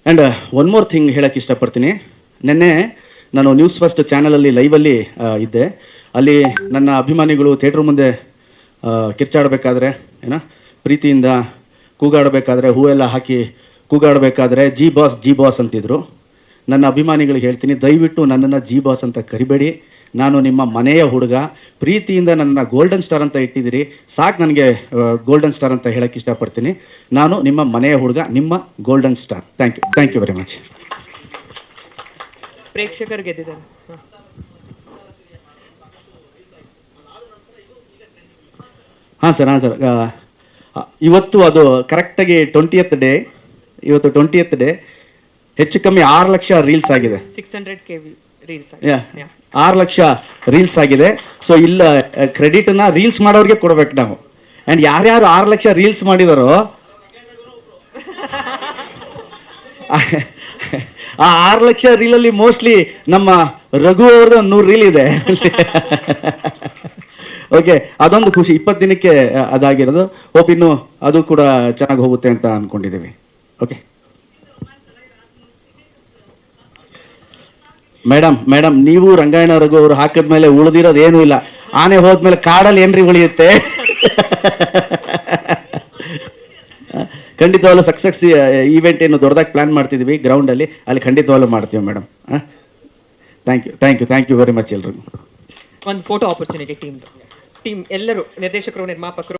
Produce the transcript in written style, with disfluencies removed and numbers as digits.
And one more thing ಹೇಳೋಕ್ಕೆ ಇಷ್ಟಪಡ್ತೀನಿ. ನಿನ್ನೆ ನಾನು ನ್ಯೂಸ್ ಫಸ್ಟ್ ಚಾನಲಲ್ಲಿ ಲೈವಲ್ಲಿ ಇದ್ದೆ. ಅಲ್ಲಿ ನನ್ನ ಅಭಿಮಾನಿಗಳು ಥಿಯೇಟ್ರ್ ಮುಂದೆ ಕಿರ್ಚಾಡಬೇಕಾದ್ರೆ ಪ್ರೀತಿಯಿಂದ ಕೂಗಾಡಬೇಕಾದ್ರೆ ಹೂವೆಲ್ಲ ಹಾಕಿ ಕೂಗಾಡಬೇಕಾದ್ರೆ ಜಿ ಬಾಸ್ ಅಂತಿದ್ರು. ನನ್ನ ಅಭಿಮಾನಿಗಳಿಗೆ ಹೇಳ್ತೀನಿ, ದಯವಿಟ್ಟು ನನ್ನನ್ನು ಜಿ ಬಾಸ್ ಅಂತ ಕರಿಬೇಡಿ. ನಾನು ನಿಮ್ಮ ಮನೆಯ ಹುಡುಗ. ಪ್ರೀತಿಯಿಂದ ನನ್ನ ಗೋಲ್ಡನ್ ಸ್ಟಾರ್ ಅಂತ ಇಟ್ಟಿದ್ದೀರಿ, ಸಾಕು ನನಗೆ ಗೋಲ್ಡನ್ ಸ್ಟಾರ್ ಅಂತ ಹೇಳೋಕ್ಕೆ ಇಷ್ಟಪಡ್ತೀನಿ. ನಾನು ನಿಮ್ಮ ಮನೆಯ ಹುಡುಗ, ನಿಮ್ಮ golden star. Thank you very much. ಪ್ರೇಕ್ಷಕರು ಗೆದ್ದಿದ್ದಾರೆ. ಹಾಂ ಸರ್. ಇವತ್ತು ಅದು ಕರೆಕ್ಟಾಗಿ 20th ಡೇ. ಇವತ್ತು 20th ಡೇ. ಹೆಚ್ಚು ಕಮ್ಮಿ 6 ಲಕ್ಷ ರೀಲ್ಸ್ ಆಗಿದೆ. 600K ರೀಲ್ಸ್ 6 ಲಕ್ಷ ರೀಲ್ಸ್ ಆಗಿದೆ. ಸೊ ಇಲ್ಲ, ಕ್ರೆಡಿಟನ್ನ ರೀಲ್ಸ್ ಮಾಡೋರಿಗೆ ಕೊಡ್ಬೇಕು ನಾವು. ಆ್ಯಂಡ್ ಯಾರ್ಯಾರು 6 ಲಕ್ಷ ರೀಲ್ಸ್ ಮಾಡಿದಾರೋ ಆ 6 ಲಕ್ಷ ರೀಲಲ್ಲಿ ಮೋಸ್ಟ್ಲಿ ನಮ್ಮ ರಘು ಅವ್ರದ್ದು 100 ರೀಲ್ ಇದೆ. ಓಕೆ, ಅದೊಂದು ಖುಷಿ. 20 ದಿನಕ್ಕೆ ಅದಾಗಿರೋದು. ಹೋಪ್ ಇನ್ನು ಅದು ಕೂಡ ಚೆನ್ನಾಗಿ ಹೋಗುತ್ತೆ ಅಂತ ಅಂದ್ಕೊಂಡಿದ್ದೀವಿ. ಓಕೆ ಮೇಡಮ್, ನೀವು ರಂಗಾಯಣ ರಘು ಅವರು ಹಾಕಿದ್ಮೇಲೆ ಉಳಿದಿರೋದು ಏನೂ ಇಲ್ಲ. ಆನೆ ಹೋದ್ಮೇಲೆ ಕಾಡಲ್ಲಿ ಏನ್ರಿ ಉಳಿಯುತ್ತೆ? ಖಂಡಿತವಾಗ್ಲೂ ಸಕ್ಸಸ್ ಈವೆಂಟ್ ಏನು ದೊಡ್ಡದಾಗಿ ಪ್ಲಾನ್ ಮಾಡ್ತಿದ್ವಿ ಗ್ರೌಂಡಲ್ಲಿ, ಅಲ್ಲಿ ಖಂಡಿತವಾಗ್ಲೂ ಮಾಡ್ತೀವಿ madam. Thank you very much ಎಲ್ರಿಗೂ. ಒಂದು ಫೋಟೋ ಆಪರ್ಚುನಿಟಿ ಟೀಮ್ ಎಲ್ಲರೂ ನಿರ್ದೇಶಕರು, ನಿರ್ಮಾಪಕರು.